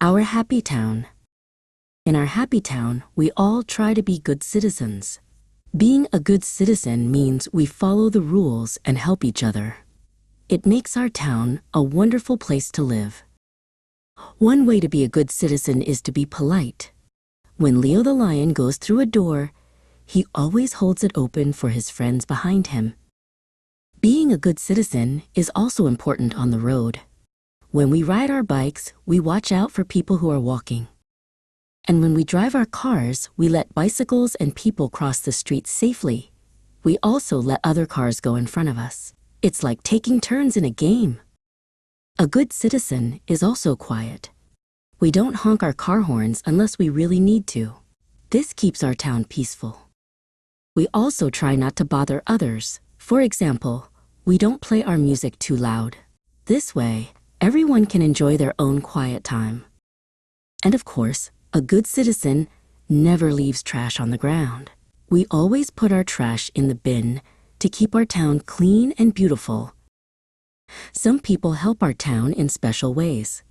Our happy town. In our happy town, we all try to be good citizens. Being a good citizen means we follow the rules and help each other. It makes our town a wonderful place to live. One way to be a good citizen is to be polite. When Leo the lion goes through a door, he always holds it open for his friends behind him. Being a good citizen is also important on the road. When we ride our bikes, we watch out for people who are walking. And when we drive our cars, we let bicycles and people cross the street safely. We also let other cars go in front of us. It's like taking turns in a game. A good citizen is also quiet. We don't honk our car horns unless we really need to. This keeps our town peaceful. We also try not to bother others. For example, we don't play our music too loud. This way, everyone can enjoy their own quiet time. And of course, a good citizen never leaves trash on the ground. We always put our trash in the bin to keep our town clean and beautiful. Some people help our town in special ways.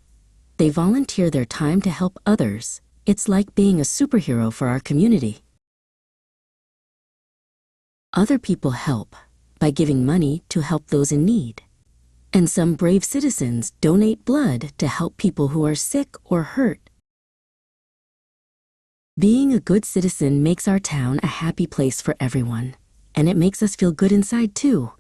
They volunteer their time to help others. It's like being a superhero for our community. Other people help by giving money to help those in need. And some brave citizens donate blood to help people who are sick or hurt. Being a good citizen makes our town a happy place for everyone, and it makes us feel good inside too.